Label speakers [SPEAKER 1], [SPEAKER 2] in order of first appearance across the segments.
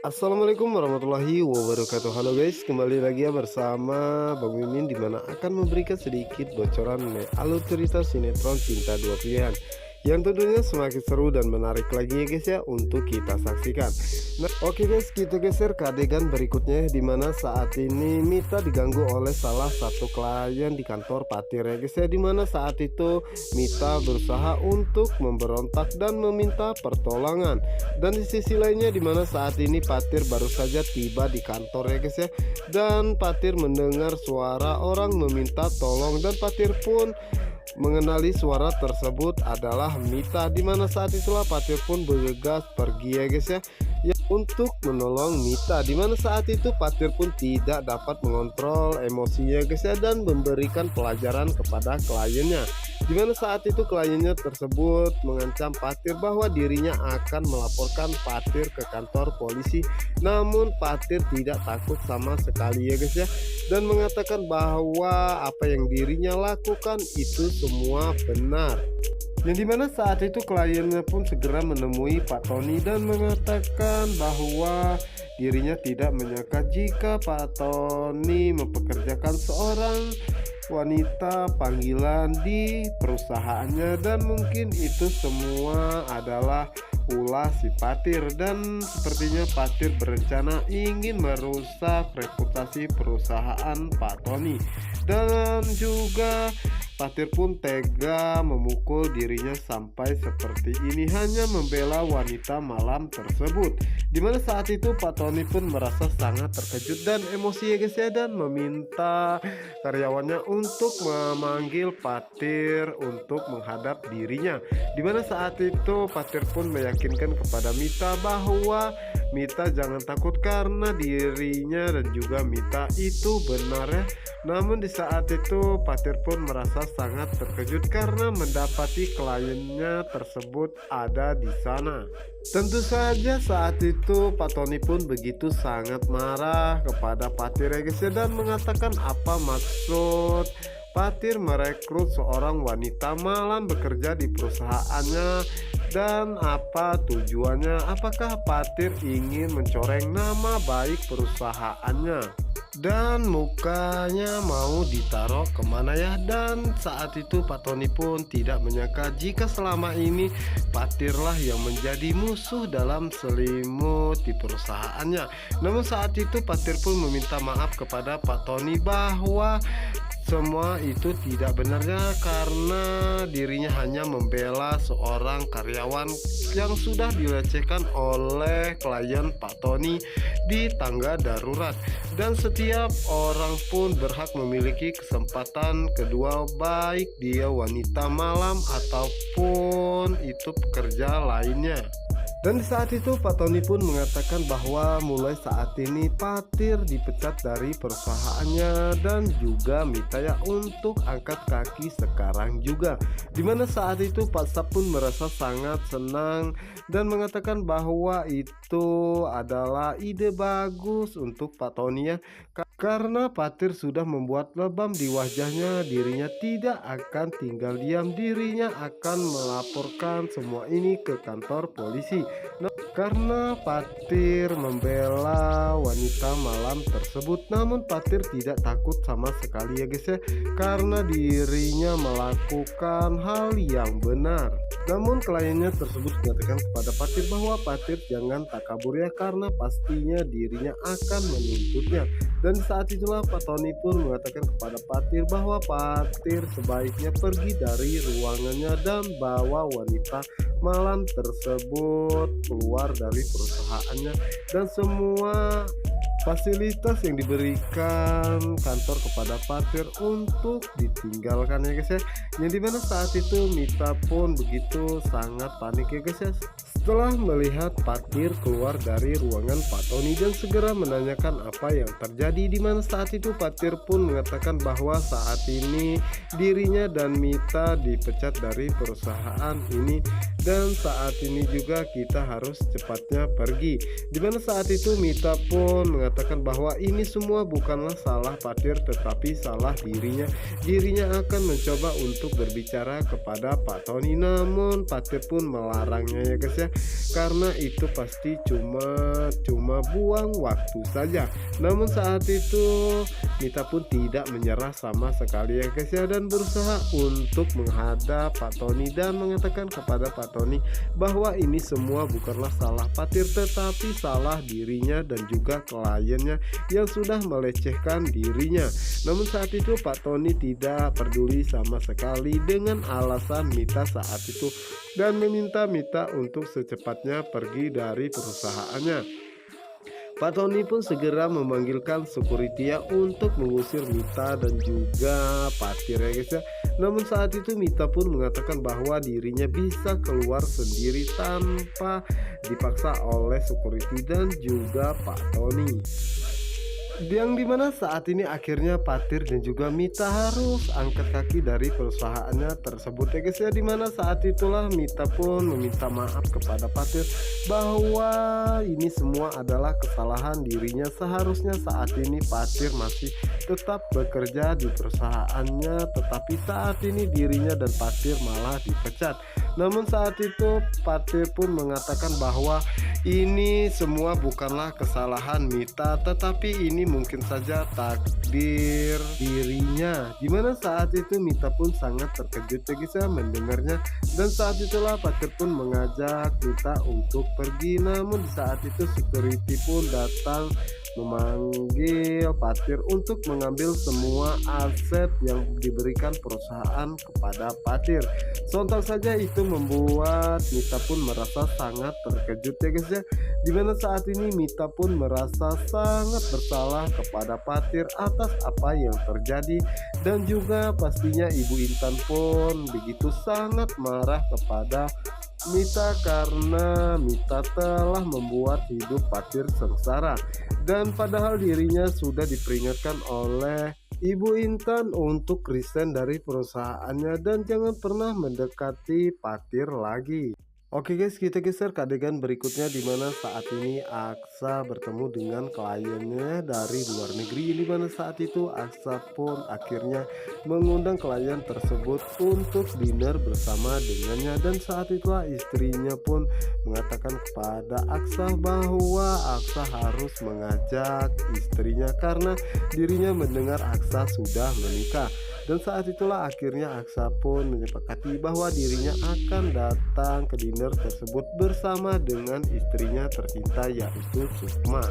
[SPEAKER 1] Assalamualaikum warahmatullahi wabarakatuh. Halo guys, kembali lagi ya bersama Bang Mimin, dimana akan memberikan sedikit bocoran alur cerita sinetron Cinta Dua Pilihan yang tentunya semakin seru dan menarik lagi ya guys ya untuk kita saksikan. Nah oke guys, kita geser ke adegan berikutnya, dimana saat ini Mita diganggu oleh salah satu klien di kantor Patir ya guys ya, dimana saat itu Mita berusaha untuk memberontak dan meminta pertolongan. Dan di sisi lainnya, dimana saat ini Patir baru saja tiba di kantor ya guys ya, dan Patir mendengar suara orang meminta tolong, dan Patir pun mengenali suara tersebut adalah Mita, dimana saat itulah Patir pun bergegas pergi ya guys ya untuk menolong Mita, dimana saat itu Patir pun tidak dapat mengontrol emosinya guys ya, dan memberikan pelajaran kepada kliennya, dimana saat itu kliennya tersebut mengancam Patir bahwa dirinya akan melaporkan Patir ke kantor polisi. Namun Patir tidak takut sama sekali ya guys ya, dan mengatakan bahwa apa yang dirinya lakukan itu semua benar. Yang dimana saat itu kliennya pun segera menemui Pak Tony dan mengatakan bahwa dirinya tidak menyangka jika Pak Tony mempekerjakan seorang wanita panggilan di perusahaannya, dan mungkin itu semua adalah ulah si Patir, dan sepertinya Patir berencana ingin merusak reputasi perusahaan Pak Tony, dan juga Patir pun tega memukul dirinya sampai seperti ini hanya membela wanita malam tersebut, dimana saat itu Pak Tony pun merasa sangat terkejut dan emosi ya guys ya, dan meminta karyawannya untuk memanggil Patir untuk menghadap dirinya, dimana saat itu Patir pun meyakinkan kepada Mita bahwa Mita jangan takut karena dirinya dan juga Mita itu benar ya. Namun di saat itu Patir pun merasa sangat terkejut karena mendapati kliennya tersebut ada di sana. Tentu saja saat itu Pak Tony pun begitu sangat marah kepada Patir ya guys ya, dan mengatakan apa maksud Patir merekrut seorang wanita malam bekerja di perusahaannya, dan apa tujuannya. Apakah Patir ingin mencoreng nama baik perusahaannya? Dan mukanya mau ditaruh kemana ya. Dan saat itu Pak Tony pun tidak menyangka jika selama ini Patirlah yang menjadi musuh dalam selimut di perusahaannya. Namun saat itu Patir pun meminta maaf kepada Pak Tony bahwa semua itu tidak benarnya karena dirinya hanya membela seorang karyawan yang sudah dilecehkan oleh klien Pak Tony di tangga darurat, dan setiap orang pun berhak memiliki kesempatan kedua, baik dia wanita malam ataupun itu pekerja lainnya. Dan di saat itu Pak Tony pun mengatakan bahwa mulai saat ini Patir dipecat dari perusahaannya dan juga Mita ya untuk angkat kaki sekarang juga. Dimana saat itu Pak Sap pun merasa sangat senang dan mengatakan bahwa itu adalah ide bagus untuk Pak Tony ya, karena Patir sudah membuat lebam di wajahnya. Dirinya tidak akan tinggal diam, dirinya akan melaporkan semua ini ke kantor polisi. Nah, karena Patir membela wanita malam tersebut, namun Patir tidak takut sama sekali ya guys ya, karena dirinya melakukan hal yang benar. Namun kliennya tersebut mengatakan kepada Patir bahwa Patir jangan takabur ya, karena pastinya dirinya akan menuntutnya. Dan saat itulah Pak Tony pun mengatakan kepada Patir bahwa Patir sebaiknya pergi dari ruangannya dan bawa wanita malam tersebut keluar dari perusahaannya, dan semua fasilitas yang diberikan kantor kepada Patir untuk ditinggalkan ya guys ya. Yang dimana saat itu Mita pun begitu sangat panik ya guys ya, setelah melihat Patir keluar dari ruangan Pak Tony dan segera menanyakan apa yang terjadi, di mana saat itu Patir pun mengatakan bahwa saat ini dirinya dan Mita dipecat dari perusahaan ini, dan saat ini juga kita harus cepatnya pergi. Dimana saat itu Mita pun mengatakan bahwa ini semua bukanlah salah Patir tetapi salah dirinya. Dirinya akan mencoba untuk berbicara kepada Pak Tony, namun Patir pun melarangnya ya guys ya, karena itu pasti cuma buang waktu saja. Namun saat itu Mita pun tidak menyerah sama sekali ya guys ya, dan berusaha untuk menghadap Pak Tony dan mengatakan kepada Pak Tony bahwa ini semua bukanlah salah Patir tetapi salah dirinya dan juga kliennya yang sudah melecehkan dirinya. Namun saat itu Pak Tony tidak peduli sama sekali dengan alasan Mita saat itu dan meminta Mita untuk secepatnya pergi dari perusahaannya. Pak Tony pun segera memanggilkan security untuk mengusir Mita dan juga Patir ya guys ya. Namun saat itu Mita pun mengatakan bahwa dirinya bisa keluar sendiri tanpa dipaksa oleh security dan juga Pak Tony. Yang dimana saat ini akhirnya Patir dan juga Mita harus angkat kaki dari perusahaannya tersebut ya guys ya. Dimana saat itulah Mita pun meminta maaf kepada Patir bahwa ini semua adalah kesalahan dirinya. Seharusnya saat ini Patir masih tetap bekerja di perusahaannya, tetapi saat ini dirinya dan Patir malah dipecat. Namun saat itu Patir pun mengatakan bahwa ini semua bukanlah kesalahan Mita, tetapi ini mungkin saja takdir dirinya. Dimana saat itu Mita pun sangat terkejut ya guys ya mendengarnya, dan saat itulah Patir pun mengajak Mita untuk pergi. Namun di saat itu security pun datang memanggil Patir untuk mengambil semua aset yang diberikan perusahaan kepada Patir. Sontak saja itu membuat Mita pun merasa sangat terkejut ya guys ya. Dimana saat ini Mita pun merasa sangat bersalah kepada Patir atas apa yang terjadi, dan juga pastinya Ibu Intan pun begitu sangat marah kepada Mita karena Mita telah membuat hidup Patir sengsara, dan padahal dirinya sudah diperingatkan oleh Ibu Intan untuk resign dari perusahaannya dan jangan pernah mendekati Patir lagi. Oke guys, kita geser ke adegan berikutnya, dimana saat ini Aksa bertemu dengan kliennya dari luar negeri. Dimana saat itu Aksa pun akhirnya mengundang klien tersebut untuk dinner bersama dengannya, dan saat itulah istrinya pun mengatakan kepada Aksa bahwa Aksa harus mengajak istrinya karena dirinya mendengar Aksa sudah menikah. Dan saat itulah akhirnya Aksa pun menyepakati bahwa dirinya akan datang ke dinner tersebut bersama dengan istrinya tercinta yaitu Sukma.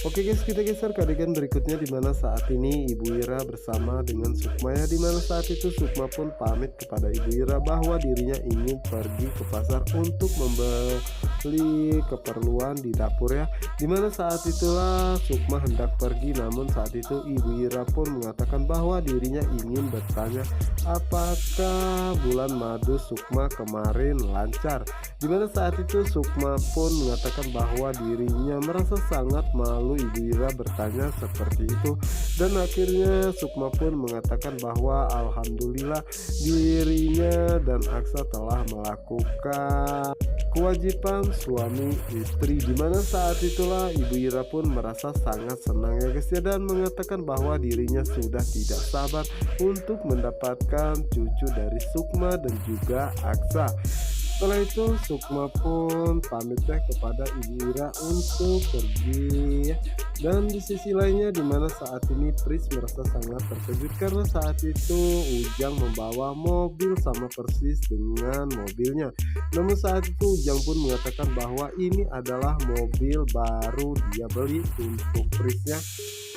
[SPEAKER 1] Oke guys, kita geser ke adegan berikutnya, dimana saat ini Ibu Ira bersama dengan Sukma ya. Dimana saat itu Sukma pun pamit kepada Ibu Ira bahwa dirinya ingin pergi ke pasar untuk membeli keperluan di dapur ya. Dimana saat itulah Sukma hendak pergi, namun saat itu Ibu Ira pun mengatakan bahwa dirinya ingin bertanya apakah bulan madu Sukma kemarin lancar. Dimana saat itu Sukma pun mengatakan bahwa dirinya merasa sangat malu Ibu Ira bertanya seperti itu, dan akhirnya Sukma pun mengatakan bahwa alhamdulillah dirinya dan Aksa telah melakukan kewajiban suami istri. Dimana saat itulah Ibu Ira pun merasa sangat senang ya guys ya, dan mengatakan bahwa dirinya sudah tidak sabar untuk mendapatkan cucu dari Sukma dan juga Aksa. Setelah itu Sukma pun pamit kepada Ibu Ira untuk pergi. Dan di sisi lainnya, dimana saat ini Pris merasa sangat terkejut karena saat itu Ujang membawa mobil sama persis dengan mobilnya. Namun saat itu Ujang pun mengatakan bahwa ini adalah mobil baru dia beli untuk Prisnya.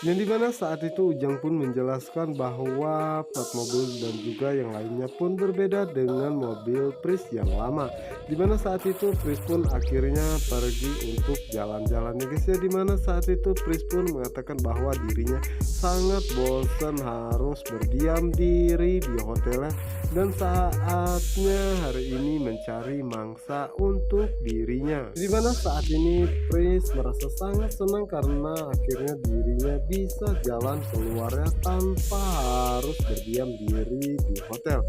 [SPEAKER 1] Dan dimana saat itu Ujang pun menjelaskan bahwa plat mobil dan juga yang lainnya pun berbeda dengan mobil Pris yang lama. Dimana saat itu Pris pun akhirnya pergi untuk jalan-jalan ya guys ya. Dimana saat itu Pris pun mengatakan bahwa dirinya sangat bosan harus berdiam diri di hotelnya, dan saatnya hari ini mencari mangsa untuk dirinya. Dimana saat ini Pris merasa sangat senang karena akhirnya dirinya bisa jalan keluarnya tanpa harus berdiam diri di hotel.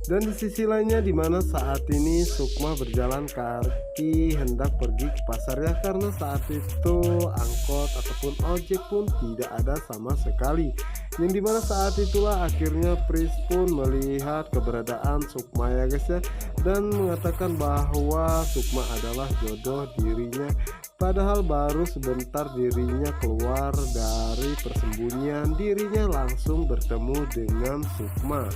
[SPEAKER 1] Dan di sisi lainnya di mana saat ini Sukma berjalan kaki hendak pergi ke pasar ya, karena saat itu angkot ataupun ojek pun tidak ada sama sekali. Yang dimana saat itulah akhirnya Pris pun melihat keberadaan Sukma ya guys ya, dan mengatakan bahwa Sukma adalah jodoh dirinya. Padahal baru sebentar dirinya keluar dari persembunyian, dirinya langsung bertemu dengan Sukma.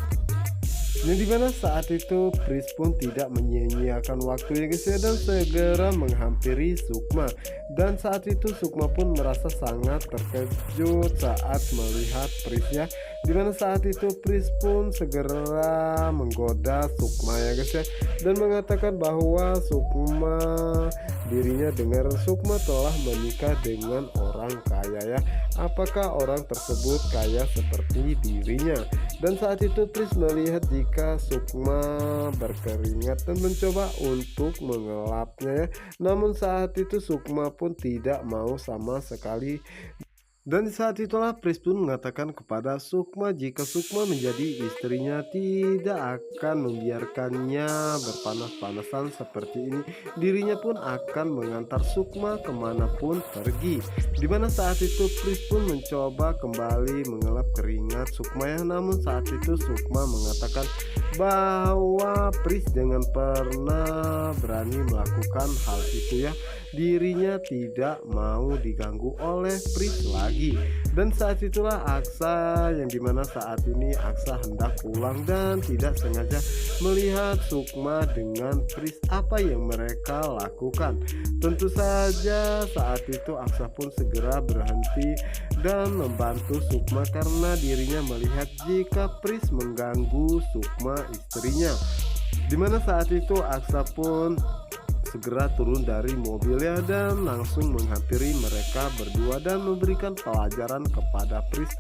[SPEAKER 1] Yang dimana saat itu Pris pun tidak menyia-nyiakan waktunya guys ya, dan segera menghampiri Sukma. Dan saat itu Sukma pun merasa sangat terkejut saat melihat Prisnya. Dimana saat itu Pris pun segera menggoda Sukma ya guys ya, dan mengatakan bahwa Sukma, dirinya dengar Sukma telah menikah dengan orang kaya ya. Apakah orang tersebut kaya seperti dirinya? Dan saat itu Pris melihat jika Sukma berkeringat dan mencoba untuk mengelapnya ya. Namun saat itu Sukma pun tidak mau sama sekali. Dan saat itulah Pris pun mengatakan kepada Sukma jika Sukma menjadi istrinya tidak akan membiarkannya berpanas-panasan seperti ini. Dirinya pun akan mengantar Sukma kemanapun pergi. Dimana saat itu Pris pun mencoba kembali mengelap keringat Sukma ya. Namun saat itu Sukma mengatakan bahwa Pris jangan pernah berani melakukan hal itu ya. Dirinya tidak mau diganggu oleh Pris lagi. Dan saat itulah Aksa, yang dimana saat ini Aksa hendak pulang dan tidak sengaja melihat Sukma dengan Pris, apa yang mereka lakukan. Tentu saja saat itu Aksa pun segera berhenti dan membantu Sukma karena dirinya melihat jika Pris mengganggu Sukma istrinya. Dimana saat itu Aksa pun segera turun dari mobilnya dan langsung menghampiri mereka berdua dan memberikan pelajaran kepada Pris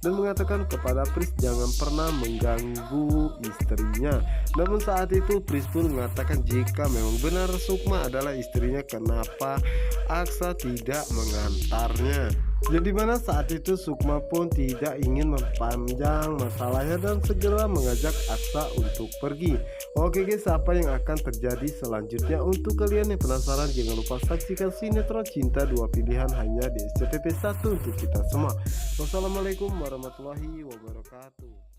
[SPEAKER 1] dan mengatakan kepada Pris jangan pernah mengganggu istrinya. Namun saat itu Pris pun mengatakan jika memang benar Sukma adalah istrinya, kenapa Aksa tidak mengantarnya. Jadi mana saat itu Sukma pun tidak ingin mempanjang masalahnya dan segera mengajak Aksa untuk pergi. Oke guys, apa yang akan terjadi selanjutnya? Untuk kalian yang penasaran, jangan lupa saksikan sinetron Cinta Dua Pilihan hanya di SCTV 1 untuk kita semua. Wassalamualaikum warahmatullahi wabarakatuh.